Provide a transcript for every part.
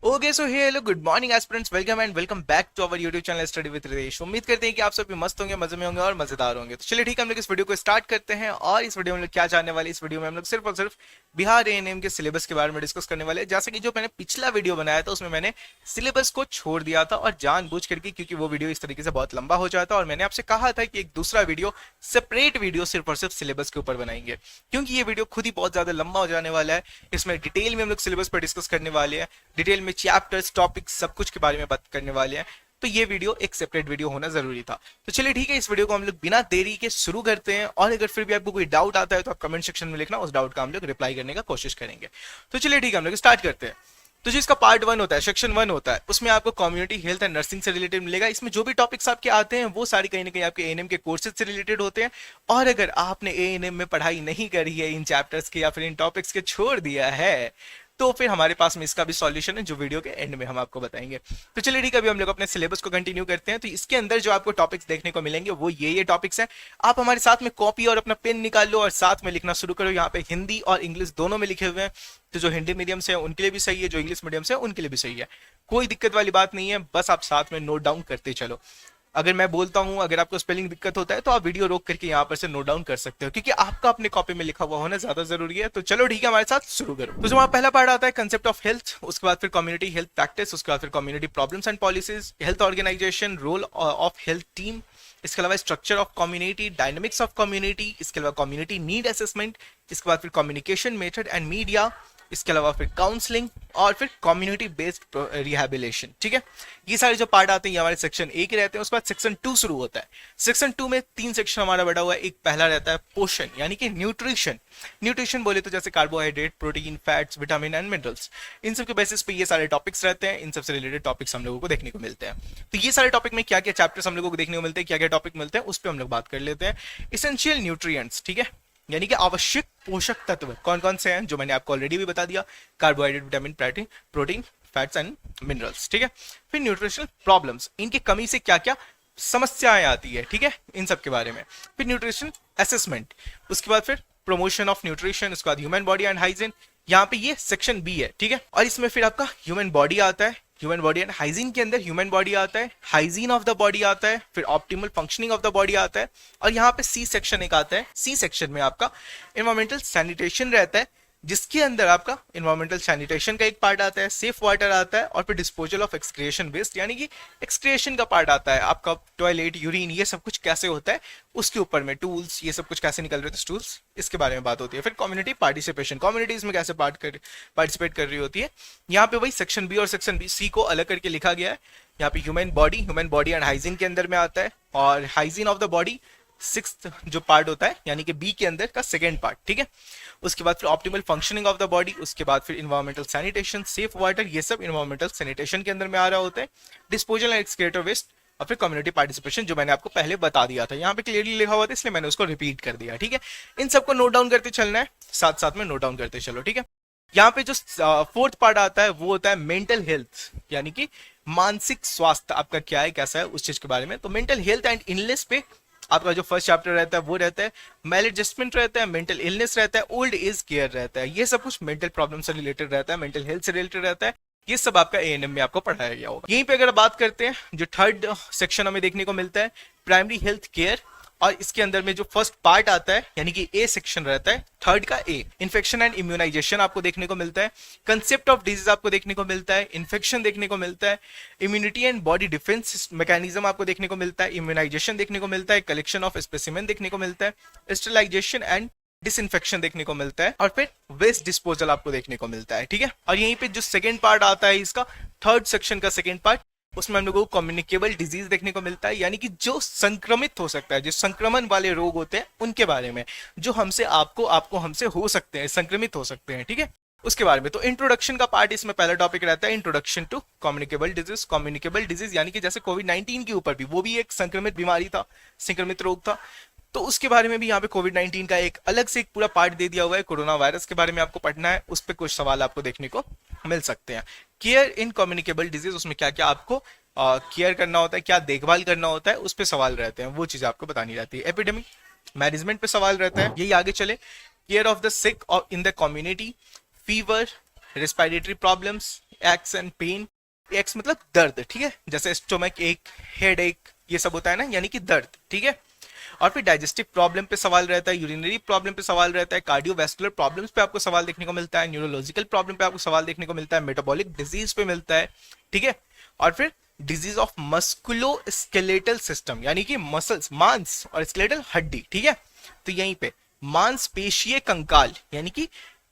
Okay so hey hello good morning aspirants, welcome and welcome back to our YouTube channel study with Ritesh. उम्मीद करते हैं कि आप सभी मस्त होंगे, मजे में होंगे और मजेदार होंगे। तो चलिए ठीक है, हम लोग इस वीडियो को स्टार्ट करते हैं। और इस वीडियो में हम लोग क्या जानने वाले, इस वीडियो में हम लोग सिर्फ और सिर्फ बिहार एएनएम के सिलेबस के बारे में डिस्कस करने वाले हैं। जैसे कि जो मैंने पिछला वीडियो बनाया था उसमें मैंने सिलेबस को छोड़ दिया था, और जानबूझ करके, क्योंकि वो वीडियो इस तरीके से बहुत लंबा हो जाता और मैंने आपसे कहा था कि एक दूसरा वीडियो, सेपरेट वीडियो सिर्फ और सिर्फ सिलेबस के ऊपर बनाएंगे, क्योंकि ये वीडियो खुद ही बहुत ज्यादा लंबा हो जाने वाला है। इसमें डिटेल में हम लोग सिलेबस पर डिस्कस करने वाले हैं, डिटेल में चैप्टर्स, टॉपिक्स, सब कुछ के बारे में बात करने वाले हैं। तो ये वीडियो एक सेपरेट वीडियो होना जरूरी था। तो चलिए ठीक है, इस वीडियो को हम लोग बिना देरी के शुरू करते हैं। और अगर फिर भी आपको कोई डाउट आता है तो आप कमेंट सेक्शन में लिखना, उस डाउट का हम लोग रिप्लाई करने का कोशिश करेंगे। तो चलिए ठीक है, हम लोग स्टार्ट करते हैं। तो जिसका पार्ट 1 होता है, सेक्शन 1 होता है, उसमें आपको कम्युनिटी हेल्थ एंड नर्सिंग से रिलेटेड मिलेगा। इसमें जो भी टॉपिक्स आपके आते हैं वो सारी कहीं ना कहीं आपके एएनएम के कोर्सेज से रिलेटेड होते हैं। और अगर आपने एएनएम में पढ़ाई नहीं करी है इन चैप्टर्स के या फिर इन टॉपिक्स के छोड़ दिया है, तो फिर हमारे पास में इसका भी सॉल्यूशन है, जो वीडियो के एंड में हम आपको बताएंगे। तो चलिए ठीक है, अभी हम लोग अपने सिलेबस को कंटिन्यू करते हैं। तो इसके अंदर जो आपको टॉपिक्स देखने को मिलेंगे वो ये टॉपिक्स हैं। आप हमारे साथ में कॉपी और अपना पेन निकाल लो और साथ में लिखना शुरू करो। यहाँ पे हिंदी और इंग्लिश दोनों में लिखे हुए हैं। तो जो हिंदी मीडियम से है उनके लिए भी सही है, जो इंग्लिश मीडियम से है उनके लिए भी सही है। कोई दिक्कत वाली बात नहीं है, बस आप साथ में नोट डाउन करते चलो। अगर मैं बोलता हूं, अगर आपको स्पेलिंग दिक्कत होता है तो आप वीडियो रोक करके यहाँ पर से नोट डाउन कर सकते हो, क्योंकि आपका अपने कॉपी में लिखा हुआ होना ज्यादा जरूरी है। तो चलो ठीक है, हमारे साथ शुरू करो। तो जो हमारा पहला पार्ट आता है कंसेप्ट ऑफ हेल्थ, उसके बाद फिर कम्युनिटी हेल्थ प्रैक्टिस, उसके बाद फिर community problems and policies, health organisation, role of health team, इसके अलावा structure of community, dynamics of community, इसके अलावा कम्युनिटी नीड असेसमेंट, इसके बाद फिर कम्युनिकेशन मेथड एंड मीडिया, इसके अलावा फिर काउंसलिंग और फिर कम्युनिटी बेस्ड रिहैबिलिटेशन। ठीक है, ये सारे जो पार्ट आते हैं ये हमारे सेक्शन 1 के रहते हैं। उसके बाद सेक्शन 2 शुरू होता है। सेक्शन 2 में 3 सेक्शन हमारा बटा हुआ है। एक पहला रहता है पोषण, यानी कि न्यूट्रिशन। न्यूट्रिशन बोले तो जैसे carbohydrate, protein, fats, vitamin and minerals, इन सब के बेसिस पे ये सारे टॉपिक्स रहते हैं। इन सबसे रिलेटेड टॉपिक्स हम लोगों को देखने को मिलते हैं। तो ये सारे टॉपिक में क्या क्या चैप्टर्स हम लोगों को देखने को मिलते हैं, क्या क्या टॉपिक मिलते हैं, उस पर हम लोग बात कर लेते हैं। इसेंशियल न्यूट्रिएंट्स, ठीक है, यानी कि आवश्यक पोषक तत्व कौन कौन से हैं, जो मैंने आपको ऑलरेडी भी बता दिया, carbohydrate, vitamin, protein, fats and minerals. ठीक है, फिर न्यूट्रिशनल प्रॉब्लम्स, इनकी कमी से क्या क्या समस्याएं आती है, ठीक है, इन सब के बारे में। फिर न्यूट्रिशन असेसमेंट, उसके बाद फिर प्रमोशन ऑफ न्यूट्रिशन, उसके बाद ह्यूमन बॉडी एंड हाइजीन, यहाँ पे ये सेक्शन बी है। ठीक है, और इसमें फिर आपका ह्यूमन बॉडी आता है, ह्यूमन बॉडी एंड हाइजीन के अंदर ह्यूमन बॉडी आता है, हाइजीन ऑफ द बॉडी आता है, फिर optimal functioning of the body आता है। और यहाँ पे सी सेक्शन एक आता है। सी सेक्शन में आपका एनवायरमेंटल सैनिटेशन रहता है, जिसके अंदर आपका एनवायरमेंटल सैनिटेशन का एक पार्ट आता है, सेफ वाटर आता है, और फिर डिस्पोजल ऑफ एक्सक्रिएशन वेस्ट, यानी कि एक्सक्रिएशन का पार्ट आता है। आपका टॉयलेट, यूरिन, ये सब कुछ कैसे होता है उसके ऊपर में, टूल्स, ये सब कुछ कैसे निकल रहे थे टूल्स, इसके बारे में बात होती है। फिर कम्युनिटी पार्टिसिपेशन, कम्युनिटी इसमें कैसे पार्टिसिपेट कर रही होती है। यहाँ पे वही सेक्शन बी और सेक्शन बी सी को अलग करके लिखा गया है। यहाँ पे ह्यूमन बॉडी एंड हाइजीन के अंदर में आता है, और hygiene of the body 6th जो पार्ट होता है, यानी कि बी के अंदर का सेकेंड पार्ट। ठीक है, उसके बाद फिर optimal functioning of the body, उसके बाद फिर इन्वायरमेंटल सैनिटेशन, सेफ वाटर, ये सब इन्वायरमेंटल सैनिटेशन के अंदर में आ रहा होता है। डिस्पोजल एंड एक्सक्रीटर वेस्ट, और फिर कम्युनिटी पार्टिसिपेशन, जो मैंने आपको पहले बता दिया था, यहाँ पे क्लियरली लिखा हुआ था इसलिए मैंने उसको रिपीट कर दिया। ठीक है, इन सबको नोट डाउन करते चलना है, साथ साथ में नोट डाउन करते चलो। ठीक है, यहाँ पे जो 4th पार्ट आता है वो होता है मेंटल हेल्थ, यानी कि मानसिक स्वास्थ्य आपका क्या है, कैसा है, उस चीज के बारे में। तो मेंटल हेल्थ एंड इलनेस पे आपका जो फर्स्ट चैप्टर रहता है वो रहता है, मेल एडजस्टमेंट रहता है, मेंटल इलनेस रहता है, ओल्ड एज केयर रहता है। ये सब कुछ मेंटल प्रॉब्लम से रिलेटेड रहता है, मेंटल हेल्थ से रिलेटेड रहता है। ये सब आपका एएनएम में आपको पढ़ाया गया होगा। यहीं पे अगर बात करते हैं, जो 3rd सेक्शन हमें देखने को मिलता है, प्राइमरी हेल्थ केयर, और इसके अंदर में जो फर्स्ट पार्ट आता है, यानी कि ए सेक्शन रहता है, 3rd का ए, इन्फेक्शन एंड इम्यूनाइजेशन आपको देखने को मिलता है, कंसेप्ट ऑफ डिजीज आपको देखने को मिलता है, इन्फेक्शन देखने को मिलता है, immunity and body defence mechanism आपको देखने को मिलता है, इम्यूनाइजेशन देखने को मिलता है, कलेक्शन ऑफ स्पेसिमेन देखने को मिलता है, स्टरलाइजेशन एंड डिसइंफेक्शन देखने को मिलता है, और फिर वेस्ट डिस्पोजल आपको देखने को मिलता है। ठीक है, और यहीं पे जो सेकेंड पार्ट आता है इसका, 3rd सेक्शन का सेकेंड पार्ट, उसमें हम लोगों को कम्युनिकेबल डिजीज देखने को मिलता है, यानी कि जो संक्रमित हो सकता है, जो संक्रमण वाले रोग होते हैं उनके बारे में, जो हमसे आपको हमसे हो सकते हैं, संक्रमित हो सकते हैं। ठीक है, उसके बारे में। तो इंट्रोडक्शन का पार्ट इसमें पहला टॉपिक रहता है, introduction to communicable disease. Communicable disease यानी कि जैसे कोविड-19 के ऊपर भी, वो भी एक संक्रमित बीमारी था, संक्रमित रोग था, तो उसके बारे में भी यहाँ पे कोविड-19 का एक अलग से एक पूरा पार्ट दे दिया हुआ है। कोरोना वायरस के बारे में आपको पढ़ना है, उस पर कुछ सवाल आपको देखने को मिल सकते हैं। केयर इन कम्युनिकेबल डिजीज, उसमें क्या क्या आपको केयर करना होता है, क्या देखभाल करना होता है, उस पर सवाल रहते हैं, वो चीजें आपको बतानी रहती है। एपिडेमिक मैनेजमेंट पे सवाल रहता है, यही आगे चले। Care of the sick in the community, fever, respiratory problems, aches and pain, aches मतलब दर्द, ठीक है, जैसे स्टोमक एक, हेड एक, ये सब होता है ना, यानी कि दर्द, ठीक है। और फिर डाइजेस्टिव प्रॉब्लम पे सवाल रहता है, यूरिनरी प्रॉब्लम पे सवाल रहता है, कार्डियोवैस्कुलर प्रॉब्लम्स पे आपको सवाल देखने को मिलता है, न्यूरोलॉजिकल प्रॉब्लम पे आपको सवाल देखने को मिलता है, मेटाबॉलिक डिजीज पे मिलता है, ठीक है। और फिर डिजीज ऑफ मस्कुलो स्केलेटल सिस्टम, यानी कि मसल्स, मांस, और स्केलेटल हड्डी, ठीक है। तो यहीं पे मांसपेशीय कंकाल, यानी कि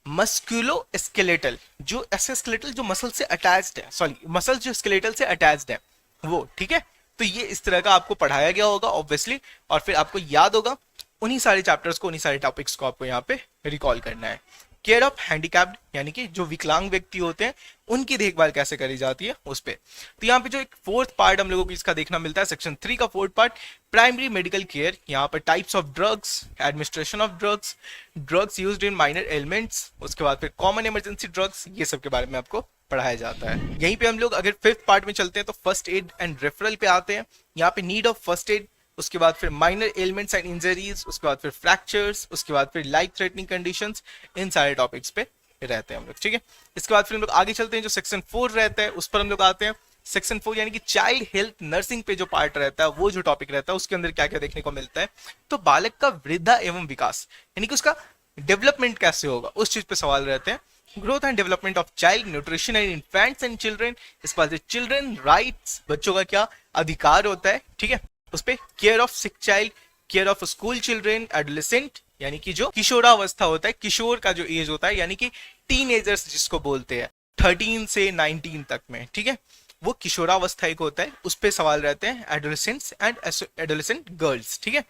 मस्कुलो स्केलेटल, जो ऐसे स्केलेटल जो मसल से अटैच्ड है, सॉरी मसल जो स्केलेटल से अटैच्ड है वो, ठीक है। तो ये इस तरह का आपको पढ़ाया गया होगा ऑब्वियसली, और फिर आपको याद होगा उन्हीं सारे चैप्टर्स को, उन्हीं सारे टॉपिक्स को आपको यहाँ पे रिकॉल करना है। केयर ऑफ हैंडीकैप्ड, यानी कि जो विकलांग व्यक्ति होते हैं उनकी देखभाल कैसे करी जाती है उस पे। तो यहाँ पे जो एक फोर्थ पार्ट हम लोगों को इसका देखना मिलता है, सेक्शन 3 का fourth part, primary medical care. यहाँ पर types of drugs, administration of drugs, drugs used in minor elements, उसके बाद फिर कॉमन इमरजेंसी ड्रग्स, ये सब के बारे में आपको पढ़ाया जाता है। यहीं पे हम लोग अगर फिफ्थ पार्ट में चलते हैं तो फर्स्ट एड एंड रेफरल पे आते हैं। यहाँ पे नीड ऑफ फर्स्ट एड, उसके बाद फिर माइनर एलिमेंट्स एंड इंजरीज, उसके बाद फिर फ्रैक्चर्स, उसके बाद फिर लाइफ थ्रेटनिंग कंडीशंस, इन सारे टॉपिक्स पे रहते हैं हम लोग, ठीक है। इसके बाद फिर हम लोग आगे चलते हैं, जो सेक्शन 4 रहता है उस पर हम लोग आते हैं। सेक्शन 4 यानी कि चाइल्ड हेल्थ नर्सिंग पे जो पार्ट रहता है, वो जो टॉपिक रहता है उसके अंदर क्या क्या देखने को मिलता है, तो बालक का वृद्धा एवं विकास, यानी कि उसका डेवलपमेंट कैसे होगा उस चीज पे सवाल रहते हैं। Growth and development of child nutrition and infants and children, इस बात से चिल्ड्रन राइट्स, बच्चों का क्या अधिकार होता है, ठीक है। उस पे care of sick child, care of school children, adolescent, यानी कि जो किशोरावस्था होता है, किशोर का जो एज होता है, यानी कि टीनेजर्स जिसको बोलते हैं 13 से 19 तक में, ठीक है, वो किशोरावस्था एक होता है, उस पे सवाल रहते हैं। एडोलेसेंट्स एंड एडोलेसेंट गर्ल्स, ठीक है,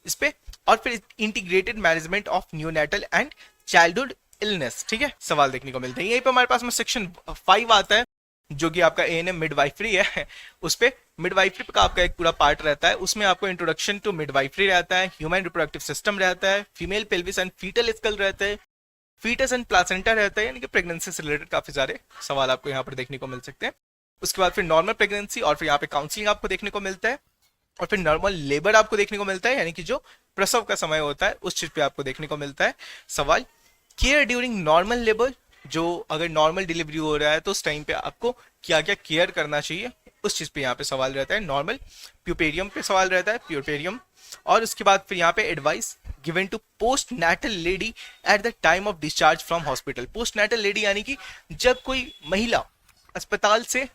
इस पे। और फिर integrated management of neonatal and childhood illness, ठीक है, सवाल देखने को मिलते हैं। यहीं पे हमारे पास में सेक्शन 5 आता है, जो कि आपका एएनएम मिडवाइफरी है, उस पे मिडवाइफरी का आपका एक पूरा पार्ट रहता है। उसमें आपको इंट्रोडक्शन टू मिडवाइफरी रहता है, ह्यूमन रिप्रोडक्टिव सिस्टम रहता है, female pelvis and fetal skull रहता है, फीटस एंड प्लासेंटा रहता है, यानी कि प्रेगनेंसी से रिलेटेड काफी सारे सवाल आपको यहाँ पर देखने को मिल सकते हैं। उसके बाद फिर नॉर्मल प्रेगनेंसी, और फिर यहाँ पे काउंसलिंग आपको देखने को मिलता है, और फिर नॉर्मल लेबर आपको देखने को मिलता है, यानी कि जो प्रसव का समय होता है उस चीज पे आपको देखने को मिलता है सवाल। केयर ड्यूरिंग नॉर्मल लेबर, जो अगर नॉर्मल डिलीवरी हो रहा है तो उस टाइम पे आपको क्या क्या केयर करना चाहिए उस चीज पे यहाँ पे सवाल रहता है। नॉर्मल प्यूपेरियम पे सवाल रहता है, प्यूपेरियम। और उसके बाद फिर यहाँ पे advice given to postnatal lady at the time of discharge from hospital. Postnatal lady यानी कि जब कोई महिला अस्पताल से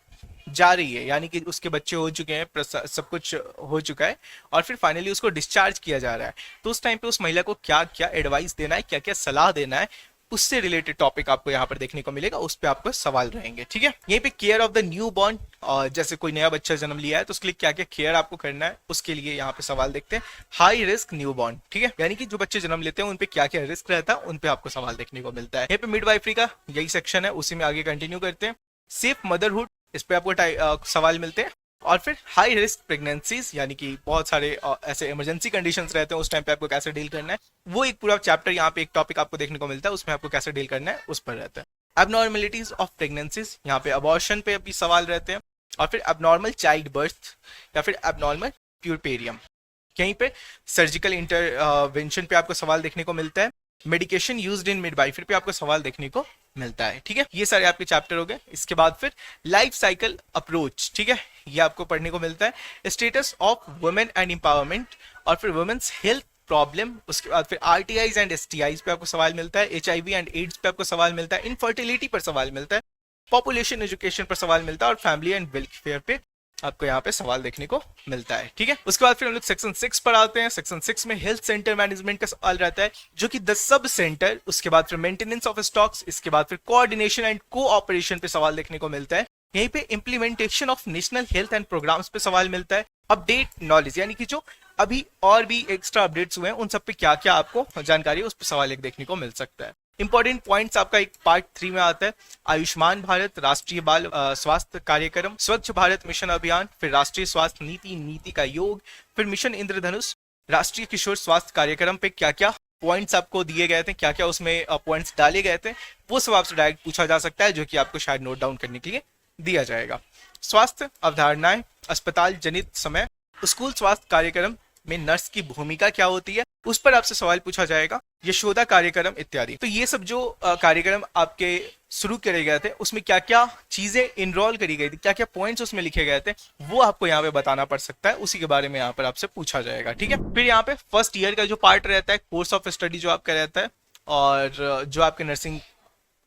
जा रही है, यानी कि उसके बच्चे हो चुके हैं, सब कुछ हो चुका है, और फिर फाइनली उसको डिस्चार्ज किया जा रहा है, तो उस टाइम पे उस महिला को क्या क्या एडवाइस देना है, क्या क्या सलाह देना है, उससे रिलेटेड टॉपिक आपको यहाँ पर देखने को मिलेगा, उस पर आपको सवाल रहेंगे, ठीक है। यहीं पे care of the new born, जैसे कोई नया बच्चा जन्म लिया है तो उसके लिए क्या क्या केयर आपको करना है, उसके लिए यहाँ पे सवाल देखते हैं। हाई रिस्क न्यू बॉर्न, ठीक है, यानी कि जो बच्चे जन्म लेते हैं उन पे क्या क्या रिस्क रहता है, उन पे आपको सवाल देखने को मिलता है। यहाँ पे मिडवाइफरी का यही सेक्शन है, उसी में आगे कंटिन्यू करते हैं। सेफ मदरहुड, इस पे आपको सवाल मिलते हैं। और फिर हाई रिस्क प्रेगनेंसीज, यानी कि बहुत सारे ऐसे इमरजेंसी कंडीशंस रहते हैं, उस टाइम पे आपको कैसे डील करना है, वो एक पूरा चैप्टर यहाँ पे एक टॉपिक आपको देखने को मिलता है, उसमें आपको कैसे डील करना है उस पर रहता है। एबनॉर्मेलिटीज ऑफ प्रेगनेंसीज, यहाँ पे अबॉर्शन पे भी सवाल रहते हैं। और फिर एबनॉर्मल चाइल्ड बर्थ या फिर एबनॉर्मल प्यूपेरियम, कहीं पे सर्जिकल इंटरवेंशन पे आपको सवाल देखने को मिलता है। मेडिकेशन यूज्ड इन मिडवाइफरी पे आपको सवाल देखने को मिलता है, ठीक है। ये सारे आपके चैप्टर हो गए। इसके बाद फिर लाइफ साइकिल अप्रोच, ठीक है, ये आपको पढ़ने को मिलता है। Status of women and empowerment, और फिर वुमेन्स हेल्थ प्रॉब्लम, उसके बाद फिर आरटीआईज एंड एसटीआईज पे आपको सवाल मिलता है। एचआईवी एंड एड्स पे आपको सवाल मिलता है। इनफर्टिलिटी पर सवाल मिलता है। पॉपुलेशन एजुकेशन पर सवाल मिलता है, और फैमिली एंड वेलफेयर पे आपको यहाँ पे सवाल देखने को मिलता है, ठीक है। उसके बाद फिर हम लोग सेक्शन 6 पर आते हैं। सेक्शन 6 में हेल्थ सेंटर मैनेजमेंट का सवाल रहता है, जो कि 10 सब सेंटर, उसके बाद फिर मेंटेनेंस ऑफ स्टॉक्स, इसके बाद फिर कोऑर्डिनेशन एंड कोऑपरेशन पे सवाल देखने को मिलता है। यहीं पे implementation of national health and programmes पे सवाल मिलता है। अपडेट नॉलेज, यानी कि जो अभी और भी एक्स्ट्रा अपडेट्स हुए हैं उन सब पे क्या क्या आपको जानकारी है, उस पर सवाल एक देखने को मिल सकता है। इंपॉर्टेंट पॉइंट्स आपका एक पार्ट 3 में आता है। आयुष्मान भारत, राष्ट्रीय बाल स्वास्थ्य कार्यक्रम, स्वच्छ भारत मिशन अभियान, फिर राष्ट्रीय स्वास्थ्य नीति, नीति का योग, फिर मिशन इंद्रधनुष, राष्ट्रीय किशोर स्वास्थ्य कार्यक्रम पे क्या क्या पॉइंट्स आपको दिए गए थे, क्या क्या उसमें पॉइंट्स डाले गए थे, वो सब आपसे डायरेक्ट पूछा जा सकता है, जो कि आपको शायद नोट डाउन करने के लिए दिया जाएगा। स्वास्थ्य अवधारणाएं, अस्पताल जनित समय, स्कूल स्वास्थ्य कार्यक्रम में नर्स की भूमिका क्या होती है, उस पर आपसे सवाल पूछा जाएगा। यशोदा कार्यक्रम इत्यादि। तो ये सब जो कार्यक्रम आपके शुरू करे गए थे उसमें क्या क्या चीजें इनरोल करी गई थी, क्या क्या पॉइंट्स उसमें लिखे गए थे, वो आपको यहाँ पे बताना पड़ सकता है, उसी के बारे में यहाँ पर आपसे पूछा जाएगा। ठीक है, फिर यहाँ पे फर्स्ट ईयर का जो पार्ट रहता है, कोर्स ऑफ स्टडी जो आपका रहता है, और जो आपके नर्सिंग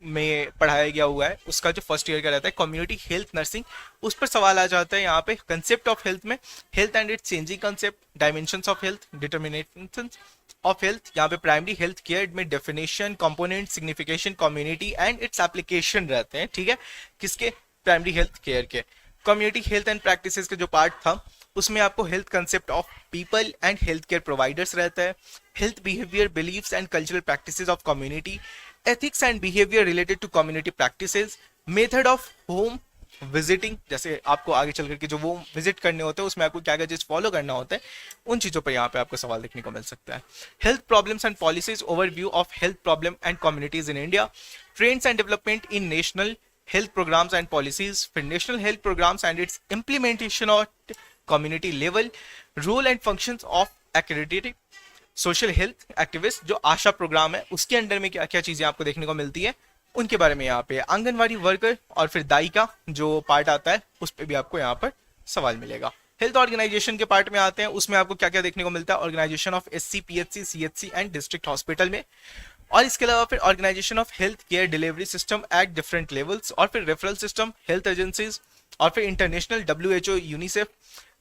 में पढ़ाया गया हुआ है उसका जो फर्स्ट ईयर का रहता है कम्युनिटी हेल्थ नर्सिंग, उस पर सवाल आ जाता है यहाँ पे कंसेप्ट ऑफ हेल्थ में, health and its changing concept, dimensions of health, determinations of health, यहाँ पे प्राइमरी हेल्थ केयर में definition, component, signification, community and its application रहते हैं। ठीक है, किसके? प्राइमरी हेल्थ केयर के। कम्युनिटी हेल्थ एंड प्रैक्टिसेस का जो पार्ट था उसमें आपको health concept of people and health care providers रहता है, health behaviour, beliefs and cultural practices of community, ethics and behavior related to community practices, method of home visiting, जैसे आपको आगे चल करके जो वो विजिट करने होते हैं उसमें आपको क्या क्या चीज फॉलो करना होता है, उन चीजों पर यहाँ पे आपको सवाल देखने को मिल सकता है। Health problems and policies, overview of health problem and communities in India, trends and development in national health programs and policies, फिर national health programs and its implementation of community level, role and functions of accredited social health activist, जो ASHA programme है उसके under में क्या क्या चीजें आपको देखने को मिलती है उनके बारे में यहाँ पे, आंगनवाड़ी वर्कर, और फिर दाई का जो पार्ट आता है उस पर भी आपको यहाँ पर सवाल मिलेगा। हेल्थ ऑर्गेनाइजेशन के पार्ट में आते हैं, उसमें आपको क्या क्या देखने को मिलता है, organisation of SC, PHC, CHC and district hospital में, और इसके अलावा फिर organisation of health care delivery system at different levels, और फिर रेफरल सिस्टम, हेल्थ एजेंसीज, और फिर इंटरनेशनल WHO, यूनिसेफ,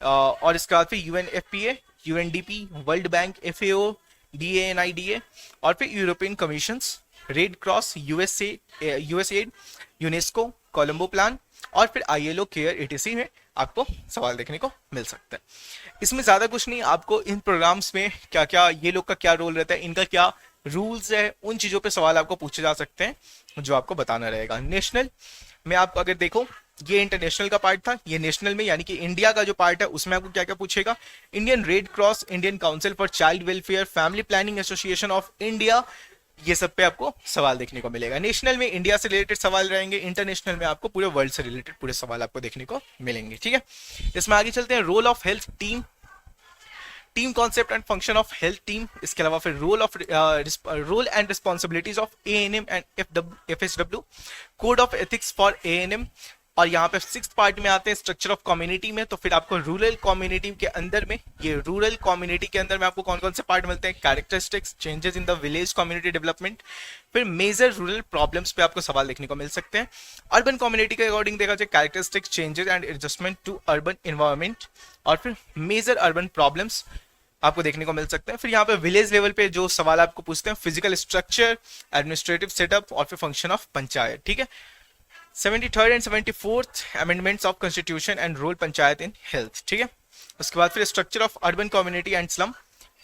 और इसके बाद फिर UNFPA, UNDP, world bank, FAO, DANIDA, और फिर European commissions, red cross, USAID, UNESCO, Colombo plan, और फिर ILO केयर ATC में आपको सवाल देखने को मिल सकता है। इसमें ज्यादा कुछ नहीं, आपको इन प्रोग्राम्स में क्या क्या ये लोग का क्या रोल रहता है, इनका क्या रूल्स है, उन चीजों पे सवाल आपको पूछे जा सकते हैं जो आपको बताना रहेगा। नेशनल में आप अगर देखो, ये इंटरनेशनल का पार्ट था, ये नेशनल में यानी कि इंडिया का जो पार्ट है उसमें आपको क्या क्या पूछेगा, Indian red cross, Indian council for child welfare, family planning association of India, ये सब पे आपको सवाल देखने को मिलेगा। नेशनल में इंडिया से रिलेटेड सवाल रहेंगे, इंटरनेशनल में आपको पूरे वर्ल्ड से रिलेटेड पूरे सवाल आपको देखने को मिलेंगे। ठीक है, इसमें आगे चलते हैं। Role of health team, team concept and function of health team, इसके अलावा फिर role and responsibilities of ANM and FSW, code of ethics for ANM, और यहाँ पे सिक्स्थ पार्ट में आते हैं स्ट्रक्चर ऑफ कम्युनिटी में, तो फिर आपको रूरल कम्युनिटी के अंदर में, ये रूरल कम्युनिटी के अंदर में आपको कौन कौन से पार्ट मिलते हैं, characteristics, changes in the village community development, फिर मेजर रूरल प्रॉब्लम्स पे आपको सवाल देखने को मिल सकते हैं। अर्बन कम्युनिटी के अकॉर्डिंग देखा जाए characteristics, changes and adjustment to urban environment, और फिर मेजर अर्बन प्रॉब्लम्स आपको देखने को मिल सकते हैं। फिर यहाँ पे विलेज लेवल पे जो सवाल आपको पूछते हैं, फिजिकल स्ट्रक्चर, एडमिनिस्ट्रेटिव सेटअप, और फिर फंक्शन ऑफ पंचायत। ठीक है, 73rd and 74th amendments of constitution and role panchayat in health. ठीक है, उसके बाद फिर structure of urban community and slum,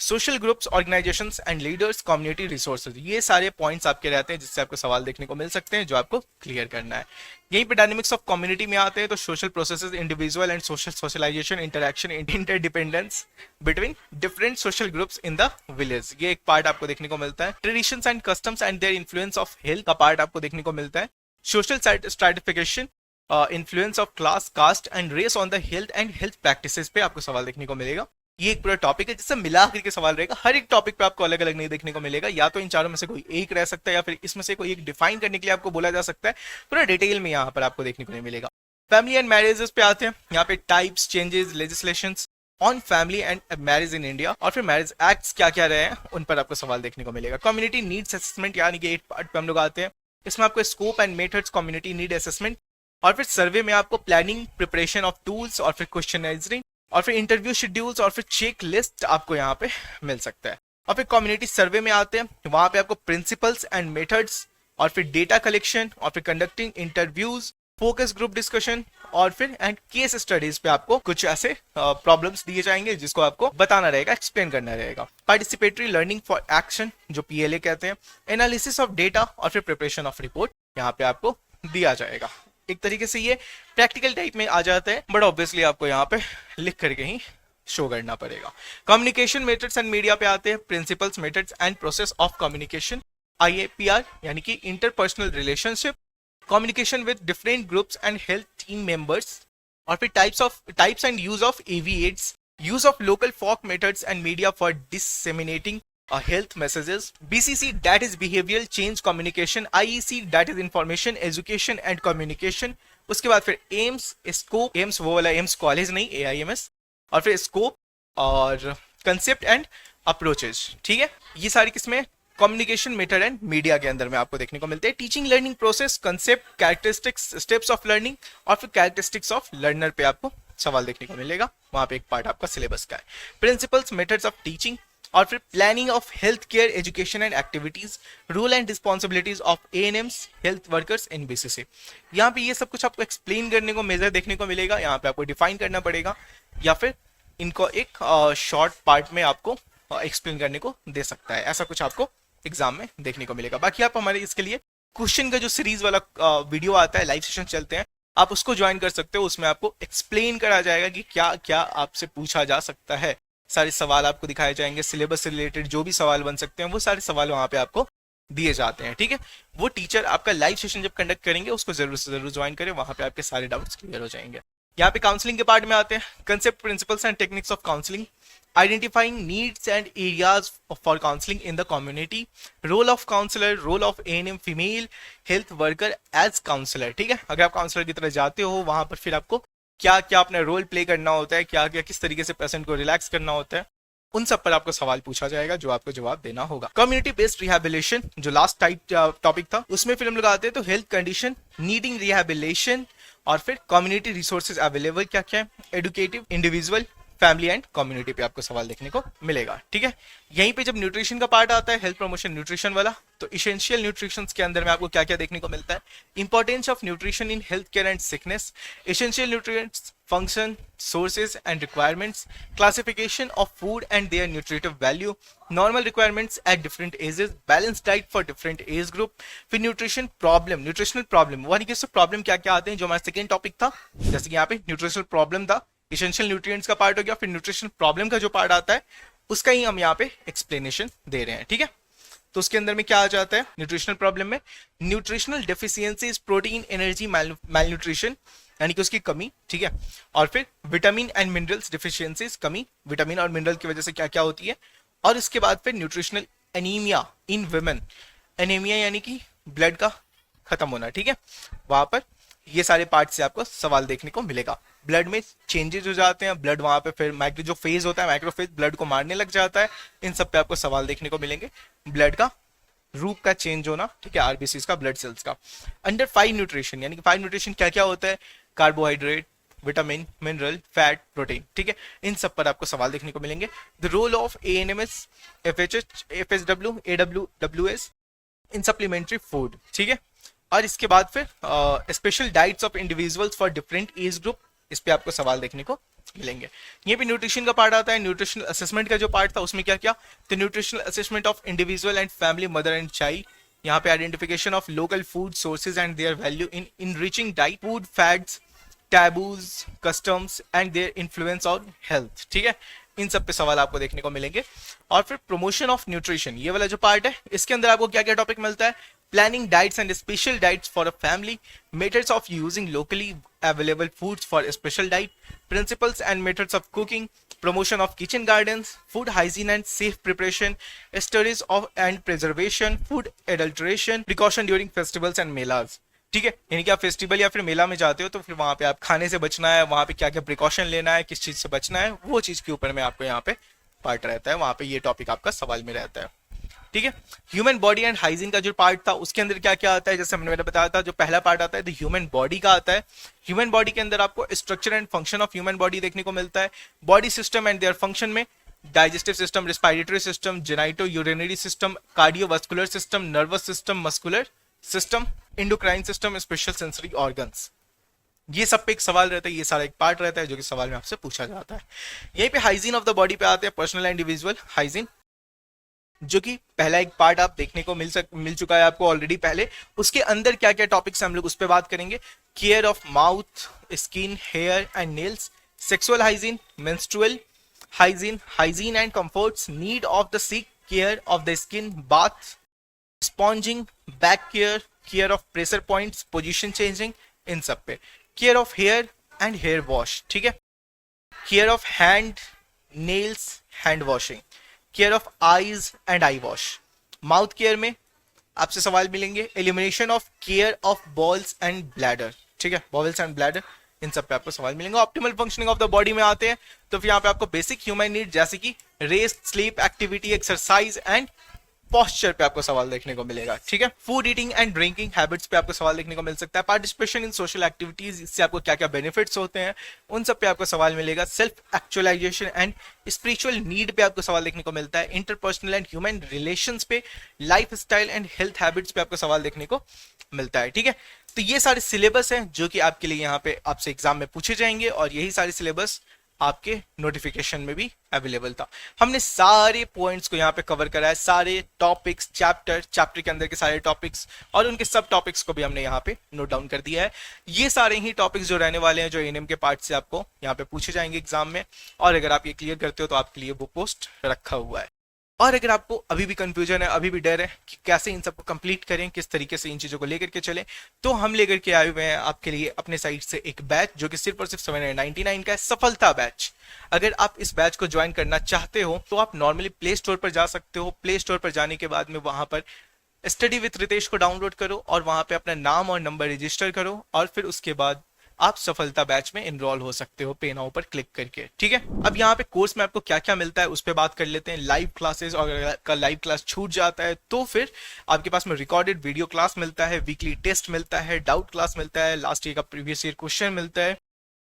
social groups, organisations and leaders, community resources, ये सारे पॉइंट्स आपके रहते हैं जिससे आपको सवाल देखने को मिल सकते हैं जो आपको क्लियर करना है। यहीं पे डायनेमिक्स ऑफ कम्युनिटी में आते हैं, तो social processes, individual and social socialisation, interaction, interdependence between different social groups in the village, ये एक पार्ट आपको देखने को मिलता है। Traditions and customs and their influence of health का पार्ट आपको देखने को मिलता है। Social stratification, influence of class, caste and race on the health and health practices पे आपको सवाल देखने को मिलेगा। ये एक पूरा टॉपिक है जिससे मिला करके सवाल रहेगा, हर एक टॉपिक पे आपको अलग अलग नहीं देखने को मिलेगा, या तो इन चारों में से कोई एक रह सकता है या फिर इसमें से कोई एक डिफाइन करने के लिए आपको बोला जा सकता है, पूरा डिटेल में यहाँ पर आपको देखने को नहीं मिलेगा। फैमिली एंड मैरिजेस पे आते हैं, यहाँ पे types, changes, legislations on family and marriage in India, और फिर मैरिज एक्ट्स क्या क्या रहे हैं उन पर आपको सवाल देखने को मिलेगा। कम्युनिटी नीड्स असेसमेंट, यानी कि 8 पार्ट पे हम लोग आते हैं, इसमें आपको scope and methods, community need assessment, और फिर सर्वे में आपको प्लानिंग, प्रिपरेशन ऑफ टूल्स, और फिर क्वेश्चनराइजिंग, और फिर इंटरव्यू शेड्यूल्स, और फिर चेक लिस्ट आपको यहाँ पे मिल सकता है। और फिर कम्युनिटी सर्वे में आते हैं, वहां पे आपको प्रिंसिपल्स एंड मेथड्स, और फिर डेटा कलेक्शन, और फिर conducting interviews, focus group discussion, और फिर एंड केस स्टडीज पे आपको कुछ ऐसे प्रॉब्लम्स दिए जाएंगे जिसको आपको बताना रहेगा, एक्सप्लेन करना रहेगा। पार्टिसिपेटरी लर्निंग फॉर एक्शन, जो PLA कहते हैं, एनालिसिस ऑफ डेटा, और फिर प्रिपरेशन ऑफ रिपोर्ट यहाँ पे आपको दिया जाएगा। एक तरीके से ये प्रैक्टिकल टाइप में आ जाता है, बट ऑब्वियसली आपको यहाँ पे लिख करके ही शो करना पड़ेगा। कम्युनिकेशन मेथड्स एंड मीडिया पे आते हैं, principles, methods and process of communication, IAPR यानी कि interpersonal relationship, communication with different groups and health team members, और फिर types and use of AV aids, use of local folk methods and media for disseminating health messages, BCC that is behavioral change communication, IEC that is information education and communication, उसके बाद फिर AIIMS scope, AIIMS वो वाला AIIMS college नहीं, AIMS, और फिर scope और concept and approaches, ठीक है। ये सारी किसमें, कम्युनिकेशन मेथड एंड मीडिया के अंदर में आपको देखने को मिलते हैं। Teaching learning process, concept, characteristics, steps of learning और फिर कैरेक्टरिस्टिक्स ऑफ लर्नर पे आपको सवाल देखने को मिलेगा, वहां पे एक पार्ट आपका सिलेबस का है। प्रिंसिपल्स मेथड्स ऑफ टीचिंग और फिर planning of health care education and activities, rule and responsibilities of ANMs health workers in BCC। यहाँ पे ये सब कुछ आपको एक्सप्लेन करने को मेजर देखने को मिलेगा, यहाँ पे आपको डिफाइन करना पड़ेगा या फिर इनको एक शॉर्ट पार्ट में आपको एक्सप्लेन करने को दे सकता है, ऐसा कुछ आपको एग्जाम में देखने को मिलेगा। बाकी आप हमारे इसके लिए क्वेश्चन का जो सीरीज वाला वीडियो आता है, लाइव सेशन चलते हैं, आप उसको ज्वाइन कर सकते हो, उसमें आपको एक्सप्लेन करा जाएगा कि क्या क्या आपसे पूछा जा सकता है, सारे सवाल आपको दिखाए जाएंगे, सिलेबस से रिलेटेड जो भी सवाल बन सकते हैं वो सारे सवाल वहां पे आपको दिए जाते हैं, ठीक है। वो टीचर आपका लाइव सेशन जब कंडक्ट करेंगे उसको जरूर से जरूर ज्वाइन करें, वहां पे आपके सारे डाउट्स क्लियर हो जाएंगे। यहाँ पे काउंसलिंग के पार्ट में आते हैं, concept, principles and techniques of counselling, identifying needs and areas for counseling in the community, role of counselor, role of ANM female health worker as counselor, ठीक है। अगर आप काउंसलर की तरह जाते हो वहां पर फिर आपको क्या क्या अपना रोल प्ले करना होता है, क्या क्या किस तरीके से पेशेंट को रिलैक्स करना होता है, उन सब पर आपको सवाल पूछा जाएगा जो आपको जवाब देना होगा। कम्युनिटी बेस्ड रिहेबिलिटेशन जो लास्ट टाइप टॉपिक था, उसमें फिर हम लोग आते हैं तो हेल्थ कंडीशन नीडिंग रिहेबिलिटेशन और फिर कम्युनिटी रिसोर्सेज अवेलेबल क्या क्या है, educative, individual, family and community पे आपको सवाल देखने को मिलेगा, ठीक है। यहीं पे जब न्यूट्रिशन का पार्ट आता है, हेल्थ प्रमोशन न्यूट्रिशन वाला, तो इसेंशियल न्यूट्रिशन के अंदर में आपको क्या क्या देखने को मिलता है, importance of nutrition in health care and sickness, essential nutrients, function, sources and requirements, classification of food and their nutritive value, normal requirements at different ages, balance diet for different age group, फिर nutrition problem, nutritional problem, यानी कि problem क्या क्या आते हैं जो हमारा second topic था, जैसे कि यहाँ पे न्यूट्रिशनल प्रॉब्लम था, एसेंशियल न्यूट्रिएंट्स का पार्ट हो गया, फिर न्यूट्रिशन प्रॉब्लम का जो पार्ट आता है उसका ही हम यहाँ पे एक्सप्लेनेशन दे रहे हैं, ठीक है। तो उसके अंदर में क्या आ जाता है न्यूट्रिशनल प्रॉब्लम में, nutritional deficiencies, protein, energy, malnutrition यानी कि उसकी कमी, ठीक है, और फिर विटामिन एंड मिनरल्स डिफिशियंसीज, कमी विटामिन और मिनरल की वजह से क्या क्या होती है, और इसके बाद फिर न्यूट्रिशनल एनीमिया इन वुमेन, एनीमिया यानी कि ब्लड का खत्म होना, ठीक है, वहां पर ये सारे पार्ट से आपको सवाल देखने को मिलेगा। ब्लड में चेंजेस हो जाते हैं, ब्लड वहां पे फिर माइक्रो जो फेज होता है, माइक्रोफेज ब्लड को मारने लग जाता है, इन सब पे आपको सवाल देखने को मिलेंगे। ब्लड का रूप का चेंज होना, ठीक है, आरबीसीज का, ब्लड सेल्स का। अंडर 5 न्यूट्रिशन यानी कि 5 न्यूट्रिशन क्या क्या होता है, carbohydrate, vitamin, mineral, fat, protein, ठीक है, इन सब पर आपको सवाल देखने को मिलेंगे। The role of ANMS, FHH, FSW, AWWS in supplementary food, ठीक है, और इसके बाद फिर special diets of individuals for different age group, इस पे आपको सवाल देखने को मिलेंगे। ये भी न्यूट्रिशन का पार्ट आता है, न्यूट्रिशनल असेसमेंट का जो पार्ट था उसमें क्या क्या, तो nutritional assessment of individual and family, mother and child, यहाँ पे identification of local food sources and their value in enriching diet, food fats, taboos, customs and their influence on health, ठीक है, इन सब पे सवाल आपको देखने को मिलेंगे। और फिर प्रमोशन ऑफ न्यूट्रिशन, ये वाला जो पार्ट है, इसके अंदर आपको क्या क्या टॉपिक मिलता है, planning diets and special diets for a family, methods of using locally available foods for a special diet, principles and methods of cooking, promotion of kitchen gardens, food hygiene and safe preparation, studies of and preservation, food adulteration, precaution during festivals and melas, ठीक है, यानी कि आप festival या फिर मेला में जाते हो तो फिर वहां पे आप खाने से बचना है, वहां पे क्या क्या प्रिकॉशन लेना है, किस चीज से बचना है, वो चीज के ऊपर में आपको यहाँ पे पार्ट रहता है, वहां पे ये टॉपिक आपका सवाल में रहता है, ठीक है। ह्यूमन बॉडी एंड हाइजीन का जो पार्ट था उसके अंदर क्या क्या आता है, जैसे मैंने बताया था, जो पहला पार्ट आता है तो ह्यूमन बॉडी का आता है। ह्यूमन बॉडी के अंदर आपको structure and function of human body देखने को मिलता है, body system and their function में digestive system, respiratory system, genito urinary system, cardiovascular system, nervous system, muscular system, endocrine system, special sensory organs, ये सब पे एक सवाल रहता है, ये सारा एक पार्ट रहता है जो कि सवाल में आपसे पूछा जाता है। यहीं पे हाइजीन ऑफ द बॉडी पे आते हैं, पर्सनल एंड इंडिविजुअल हाइजीन, जो कि पहला एक पार्ट आप देखने को मिल चुका है आपको ऑलरेडी पहले। उसके अंदर क्या क्या टॉपिक्स हम लोग उस पर बात करेंगे, care of mouth, skin, hair and nails, sexual hygiene, menstrual hygiene, hygiene and comforts, need of the sick, care of the skin, bath, sponging, back care, care of pressure points, position changing, इन सब पे, care of hair and hair wash, ठीक है, care of hand, nails, hand washing, care of eyes and eye wash. Mouth care में आपसे सवाल मिलेंगे elimination of care of balls and bladder, ठीक है, बॉल्स एंड ब्लैडर, इन सब पे आपको सवाल मिलेंगे। Optimal functioning of the body में आते हैं तो फिर यहाँ पे आपको बेसिक ह्यूमन नीड जैसे कि rest, sleep, activity, exercise and posture पे आपको सवाल देखने को मिलेगा, ठीक है। Food eating and drinking habits पे आपको सवाल देखने को मिल सकता है। पार्टिसिपेशन इन सोशल एक्टिविटीज, इससे आपको क्या क्या बेनिफिट्स होते हैं, उन सब पे आपको सवाल मिलेगा। Self actualisation and spiritual need पे आपको सवाल देखने को मिलता है। इंटरपर्सनल एंड ह्यूमन रिलेशंस पे, life style and health habits पे आपको सवाल देखने को मिलता है, ठीक है। तो ये सारे सिलेबस हैं जो कि आपके लिए यहाँ पे आपसे एग्जाम में पूछे जाएंगे और यही सारे सिलेबस आपके नोटिफिकेशन में भी अवेलेबल था। हमने सारे पॉइंट्स को यहाँ पे कवर करा है, सारे टॉपिक्स, चैप्टर के अंदर के सारे टॉपिक्स और उनके सब टॉपिक्स को भी हमने यहाँ पे नोट डाउन कर दिया है। ये सारे ही टॉपिक्स जो रहने वाले हैं जो एएनएम के पार्ट से आपको यहाँ पे पूछे जाएंगे एग्जाम में, और अगर आप ये क्लियर करते हो तो आपके लिए वो पोस्ट रखा हुआ है। और अगर आपको अभी भी कंफ्यूजन है, अभी भी डर है कि कैसे इन सबको कंप्लीट करें, किस तरीके से इन चीज़ों को लेकर के चलें, तो हम लेकर के आए हुए हैं आपके लिए अपने साइट से एक बैच जो कि सिर्फ और सिर्फ 799 का है, सफलता बैच। अगर आप इस बैच को ज्वाइन करना चाहते हो तो आप नॉर्मली प्ले स्टोर पर जा सकते हो। प्ले स्टोर पर जाने के बाद में वहां पर स्टडी विथ रितेश को डाउनलोड करो और वहां पे अपना नाम और नंबर रजिस्टर करो और फिर उसके बाद आप सफलता बैच में इनरोल हो सकते हो पे नाउ पर क्लिक करके, ठीक है। अब यहाँ पे कोर्स में आपको क्या क्या मिलता है उस पर बात कर लेते हैं। लाइव क्लासेस, और अगर का लाइव क्लास छूट जाता है तो फिर आपके पास में रिकॉर्डेड वीडियो क्लास मिलता है, वीकली टेस्ट मिलता है, डाउट क्लास मिलता है, लास्ट ईयर का प्रीवियस ईयर क्वेश्चन मिलता है,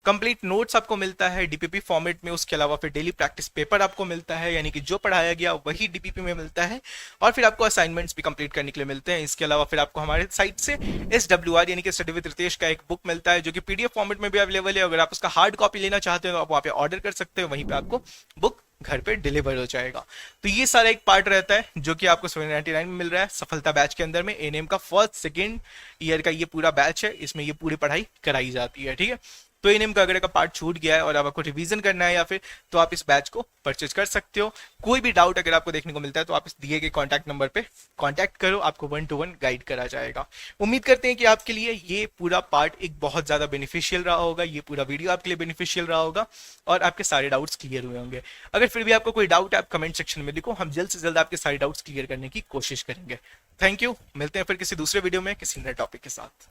कंप्लीट नोट्स आपको मिलता है डीपीपी फॉर्मेट में। उसके अलावा फिर डेली प्रैक्टिस पेपर आपको मिलता है, यानी कि जो पढ़ाया गया वही डीपीपी में मिलता है, और फिर आपको असाइनमेंट्स भी कंप्लीट करने के लिए मिलते हैं। इसके अलावा फिर आपको हमारे साइट से SWR यानी कि स्टडी विद रितेश का एक बुक मिलता है जो कि पीडीएफ फॉर्मेट में भी अवेलेबल है। अगर आप उसका हार्ड कॉपी लेना चाहते हो तो आप वहाँ पे ऑर्डर कर सकते हो, वहीं पे आपको बुक घर पे डिलीवर हो जाएगा। तो ये सारा एक पार्ट रहता है जो कि आपको 799 में मिल रहा है सफलता बैच के अंदर में। एएनएम का फर्स्ट सेकेंड ईयर का ये पूरा बैच है, इसमें ये पूरी पढ़ाई कराई जाती है, ठीक है। तो एएनएम का अगर का पार्ट छूट गया है और आपको रिवीजन करना है या फिर, तो आप इस बैच को परचेज कर सकते हो। कोई भी डाउट अगर आपको देखने को मिलता है तो आप इस दिए गए कॉन्टैक्ट नंबर पे कॉन्टैक्ट करो, आपको 1-to-1 गाइड करा जाएगा। उम्मीद करते हैं कि आपके लिए ये पूरा पार्ट एक बहुत ज्यादा बेनिफिशियल रहा होगा, ये पूरा वीडियो आपके लिए बेनिफिशियल रहा होगा और आपके सारे डाउट्स क्लियर हुए होंगे। अगर फिर भी आपको कोई डाउट है आप कमेंट सेक्शन में लिखो, हम जल्द से जल्द आपके सारे डाउट्स क्लियर करने की कोशिश करेंगे। थैंक यू, मिलते हैं फिर किसी दूसरे वीडियो में किसी नए टॉपिक के साथ।